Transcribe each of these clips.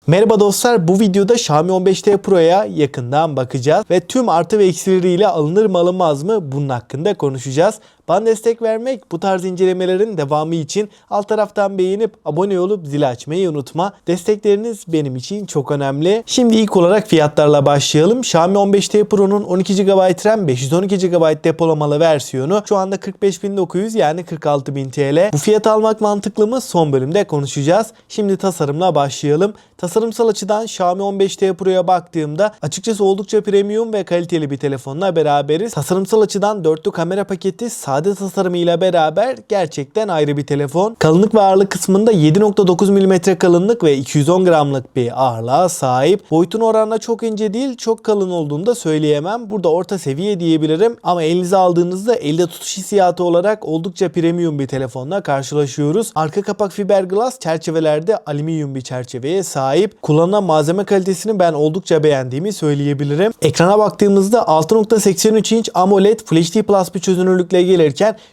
Merhaba dostlar, bu videoda Xiaomi 15T Pro'ya yakından bakacağız ve tüm artı ve eksileriyle alınır mı alınmaz mı bunun hakkında konuşacağız. Bana destek vermek, bu tarz incelemelerin devamı için alt taraftan beğenip abone olup zili açmayı unutma. Destekleriniz benim için çok önemli. Şimdi ilk olarak fiyatlarla başlayalım. Xiaomi 15T Pro'nun 12 GB RAM, 512 GB depolamalı versiyonu şu anda 45.900 yani 46.000 TL. Bu fiyatı almak mantıklı mı? Son bölümde konuşacağız. Şimdi tasarımla başlayalım. Tasarımsal açıdan Xiaomi 15T Pro'ya baktığımda açıkçası oldukça premium ve kaliteli bir telefonla beraberiz. Tasarımsal açıdan dörtlü kamera paketi sade tasarımıyla beraber gerçekten ayrı bir telefon. Kalınlık ve ağırlık kısmında 7.9 mm kalınlık ve 210 gramlık bir ağırlığa sahip. Boyutun oranla çok ince değil, çok kalın olduğunu da söyleyemem. Burada orta seviye diyebilirim ama elinize aldığınızda elde tutuş hissiyatı olarak oldukça premium bir telefonla karşılaşıyoruz. Arka kapak fiberglass, çerçevelerde alüminyum bir çerçeveye sahip. Kullanılan malzeme kalitesini ben oldukça beğendiğimi söyleyebilirim. Ekrana baktığımızda 6.83 inç AMOLED Full HD Plus bir çözünürlükle gelirken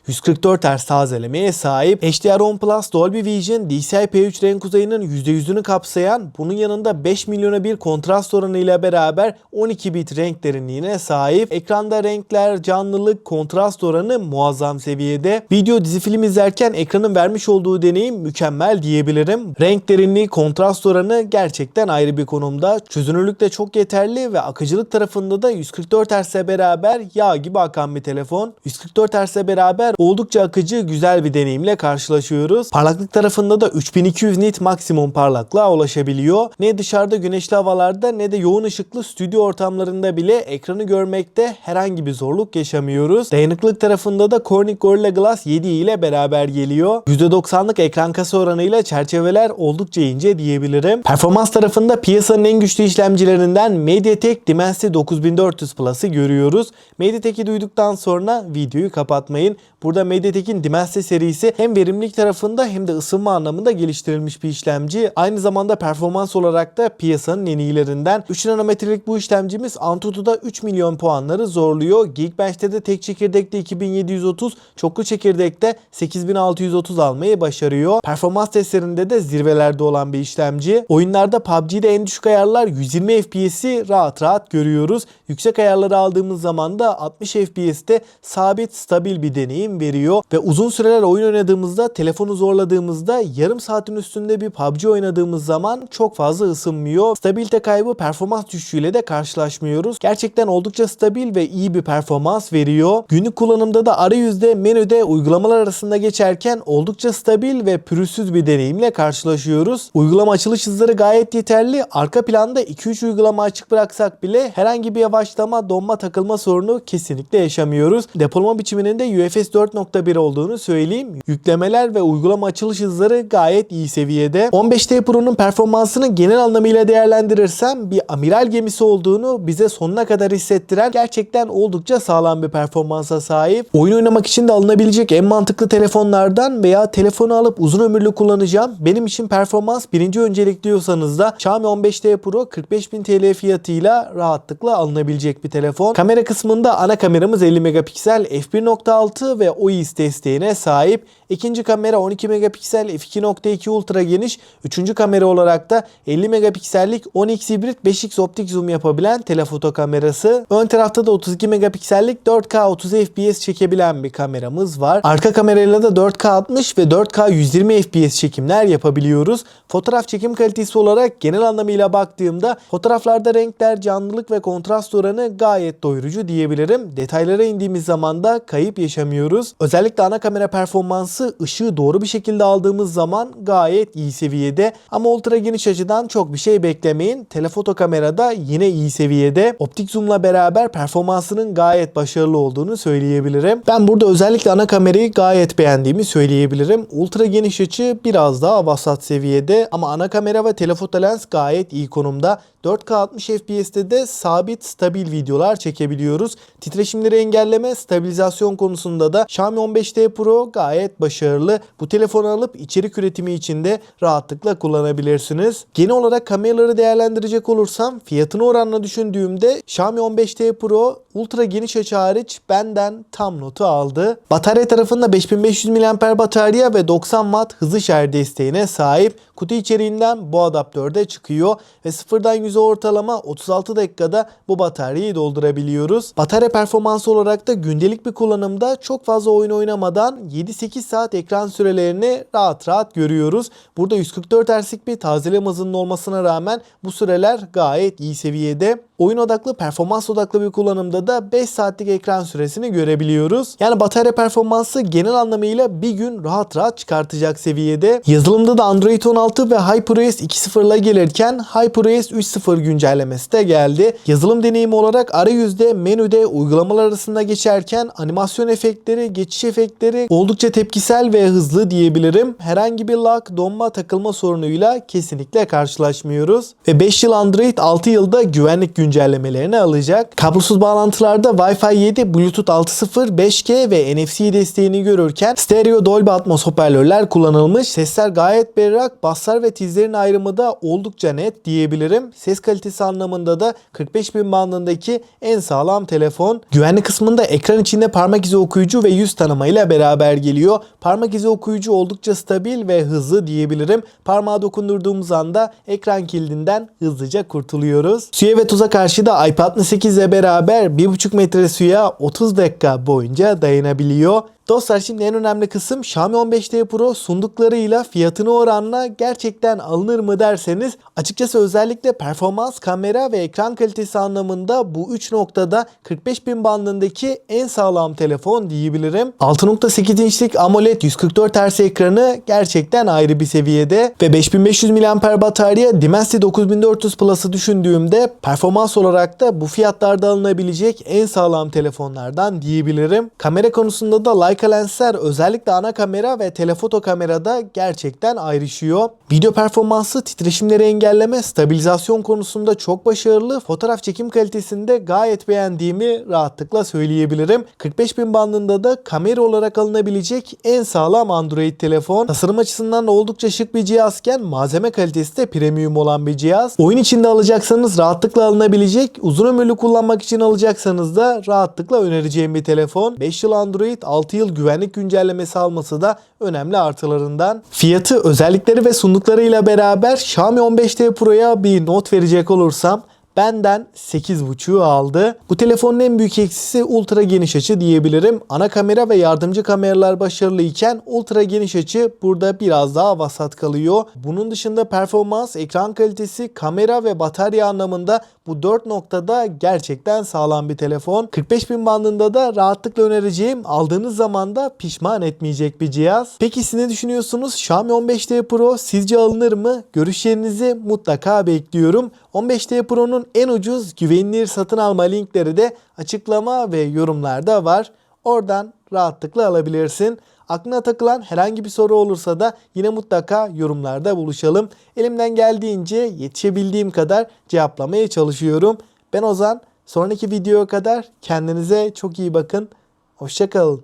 144 Hz tazelemeye sahip. HDR10 Plus Dolby Vision DCI-P3 renk uzayının %100'ünü kapsayan, bunun yanında 5 milyona bir kontrast oranı ile beraber 12 bit renk derinliğine sahip. Ekranda renkler, canlılık, kontrast oranı muazzam seviyede. Video, dizi, film izlerken ekranın vermiş olduğu deneyim mükemmel diyebilirim. Renk derinliği, kontrast oranı gerçekten ayrı bir konumda. Çözünürlük de çok yeterli ve akıcılık tarafında da 144 Hz'le beraber yağ gibi akan bir telefon. 144 Hz'le beraber oldukça akıcı, güzel bir deneyimle karşılaşıyoruz. Parlaklık tarafında da 3200 nit maksimum parlaklığa ulaşabiliyor. Ne dışarıda güneşli havalarda ne de yoğun ışıklı stüdyo ortamlarında bile ekranı görmekte herhangi bir zorluk yaşamıyoruz. Dayanıklılık tarafında da Corning Gorilla Glass 7 ile beraber geliyor. %90'lık ekran kasa oranıyla çerçeveler oldukça ince diyebilirim. Performans tarafında piyasanın en güçlü işlemcilerinden MediaTek Dimensity 9400 Plus'ı görüyoruz. MediaTek'i duyduktan sonra videoyu kapatmayın. Burada MediaTek'in Dimensity serisi hem verimlilik tarafında hem de ısınma anlamında geliştirilmiş bir işlemci. Aynı zamanda performans olarak da piyasanın en iyilerinden. 3 nanometrelik bu işlemcimiz Antutu'da 3 milyon puanları zorluyor. Geekbench'te de tek çekirdekte 2730, çoklu çekirdekte 8630 almayı başarıyor. Performans testlerinde de zirvelerde olan bir işlemci. Oyunlarda PUBG'de en düşük ayarlar 120 FPS'i rahat rahat görüyoruz. Yüksek ayarları aldığımız zaman da 60 FPS'te sabit, stabil bir deneyim veriyor. Ve uzun süreler oyun oynadığımızda, telefonu zorladığımızda, yarım saatin üstünde bir PUBG oynadığımız zaman çok fazla ısınmıyor. Stabilite kaybı, performans düşüşüyle de karşılaşmıyoruz. Gerçekten oldukça stabil ve iyi bir performans veriyor. Günlük kullanımda da arayüzde, menüde, uygulamalar arasında geçerken oldukça stabil ve pürüzsüz bir deneyimle karşılaşıyoruz. Uygulama açılış hızları gayet yeterli. Arka planda 2-3 uygulama açık bıraksak bile herhangi bir yavaşlama, donma, takılma sorunu kesinlikle yaşamıyoruz. Depolama biçiminin de UFS 4.1 olduğunu söyleyeyim. Yüklemeler ve uygulama açılış hızları gayet iyi seviyede. 15T Pro'nun performansını genel anlamıyla değerlendirirsem bir amiral gemisi olduğunu bize sonuna kadar hissettiren gerçekten oldukça sağlam bir performansa sahip. Oyun oynamak için de alınabilecek en mantıklı telefonlardan veya telefonu alıp uzun ömürlü kullanacağım, benim için performans birinci öncelik diyorsanız da Xiaomi 15T Pro 45.000 TL fiyatıyla rahatlıkla alınabilecek bir telefon. Kamera kısmında ana kameramız 50 megapiksel f1.6 ve OIS desteğine sahip. İkinci kamera 12 megapiksel f2.2 ultra geniş. Üçüncü kamera olarak da 50 megapiksellik 10x hibrit 5x optik zoom yapabilen telefoto kamerası. Ön tarafta da 32 megapiksellik 4K 30 fps çekebilen bir kameramız var. Arka kamerayla da 4K 60 ve 4K 120 fps çekimler yapabiliyoruz. Fotoğraf çekim kalitesi olarak genel anlamıyla baktığımda fotoğraflarda renkler, canlılık ve kontrast oranı gayet doyurucu diyebilirim. Detaylara indiğimiz zaman da kayıp yaşamıyoruz. Özellikle ana kamera performansı, ışığı doğru bir şekilde aldığımız zaman gayet iyi seviyede. Ama ultra geniş açıdan çok bir şey beklemeyin. Telefoto kamerada yine iyi seviyede. Optik zoom'la beraber performansının gayet başarılı olduğunu söyleyebilirim. Ben burada özellikle ana kamerayı gayet beğendiğimi söyleyebilirim. Ultra geniş açı biraz daha vasat seviyede ama ana kamera ve telefoto lens gayet iyi konumda. 4K 60 FPS'te de sabit stabil videolar çekebiliyoruz. Titreşimleri engelleme, stabilizasyon konusunda da Xiaomi 15T Pro gayet başarılı. Bu telefonu alıp içerik üretimi için de rahatlıkla kullanabilirsiniz. Genel olarak kameraları değerlendirecek olursam fiyatını oranla düşündüğümde Xiaomi 15T Pro ultra geniş açı hariç benden tam notu aldı. Batarya tarafında 5500 mAh batarya ve 90 Watt hızlı şarj desteğine sahip. Kutu içeriğinden bu adaptörde çıkıyor ve sıfırdan 100'e ortalama 36 dakikada bu bataryayı doldurabiliyoruz. Batarya performansı olarak da gündelik bir kullanımda çok fazla oyun oynamadan 7-8 saat ekran sürelerini rahat rahat görüyoruz. Burada 144 Hz'lik bir tazeleme hızının olmasına rağmen bu süreler gayet iyi seviyede. Oyun odaklı, performans odaklı bir kullanımda da 5 saatlik ekran süresini görebiliyoruz. Yani batarya performansı genel anlamıyla bir gün rahat rahat çıkartacak seviyede. Yazılımda da Android 16 ve HyperOS 2.0 ile gelirken HyperOS 3.0 güncellemesi de geldi. Yazılım deneyimi olarak arayüzde, menüde, uygulamalar arasında geçerken animasyon efektleri, geçiş efektleri oldukça tepkisel ve hızlı diyebilirim. Herhangi bir lag, donma, takılma sorunuyla kesinlikle karşılaşmıyoruz. Ve 5 yıl Android, 6 yılda güvenlik güncellemelerini alacak. Kablosuz bağlantılarda Wi-Fi 7, Bluetooth 6.0, 5G ve NFC desteğini görürken stereo Dolby Atmos hoparlörler kullanılmış. Sesler gayet berrak, basslar ve tizlerin ayrımı da oldukça net diyebilirim. Ses kalitesi anlamında da 45.000 bandındaki en sağlam telefon. Güvenlik kısmında ekran içinde parmak izi okuyucu ve yüz tanımayla beraber geliyor. Parmak izi okuyucu oldukça stabil ve hızlı diyebilirim. Parmağı dokundurduğumuz anda ekran kilidinden hızlıca kurtuluyoruz. Suya ve tuza karşı da IP68 ile beraber 1,5 metre suya 30 dakika boyunca dayanabiliyor. Dostlar, şimdi en önemli kısım Xiaomi 15T Pro sunduklarıyla fiyatına oranla gerçekten alınır mı derseniz, açıkçası özellikle performans, kamera ve ekran kalitesi anlamında bu 3 noktada 45.000 bandındaki en sağlam telefon diyebilirim. 6.8 inçlik AMOLED 144 Hz ekranı gerçekten ayrı bir seviyede ve 5500 mAh batarya Dimensity 9400 Plus'ı düşündüğümde performans olarak da bu fiyatlarda alınabilecek en sağlam telefonlardan diyebilirim. Kamera konusunda da Leica lensler özellikle ana kamera ve telefoto kamerada gerçekten ayrışıyor. Video performansı, titreşimleri engelleme, stabilizasyon konusunda çok başarılı. Fotoğraf çekim kalitesinde gayet beğendiğimi rahatlıkla söyleyebilirim. 45.000 bandında da kamera olarak alınabilecek en sağlam Android telefon. Tasarım açısından oldukça şık bir cihazken malzeme kalitesi de premium olan bir cihaz. Oyun içinde alacaksanız rahatlıkla alınabilecek, uzun ömürlü kullanmak için alacaksanız da rahatlıkla önereceğim bir telefon. 5 yıl Android, 6 yıl güvenlik güncellemesi alması da önemli artılarından. Fiyatı, özellikleri ve sunduklarıyla beraber Xiaomi 15T Pro'ya bir not verecek olursam benden 8.5'u aldı. Bu telefonun en büyük eksisi ultra geniş açı diyebilirim. Ana kamera ve yardımcı kameralar başarılı iken ultra geniş açı burada biraz daha vasat kalıyor. Bunun dışında performans, ekran kalitesi, kamera ve batarya anlamında bu 4 noktada gerçekten sağlam bir telefon. 45.000 bandında da rahatlıkla önereceğim, aldığınız zaman da pişman etmeyecek bir cihaz. Peki siz ne düşünüyorsunuz? Xiaomi 15T Pro sizce alınır mı? Görüşlerinizi mutlaka bekliyorum. 15T Pro'nun en ucuz, güvenilir satın alma linkleri de açıklama ve yorumlarda var. Oradan rahatlıkla alabilirsin. Aklına takılan herhangi bir soru olursa da yine mutlaka yorumlarda buluşalım. Elimden geldiğince yetişebildiğim kadar cevaplamaya çalışıyorum. Ben Ozan. Sonraki videoya kadar kendinize çok iyi bakın. Hoşça kalın.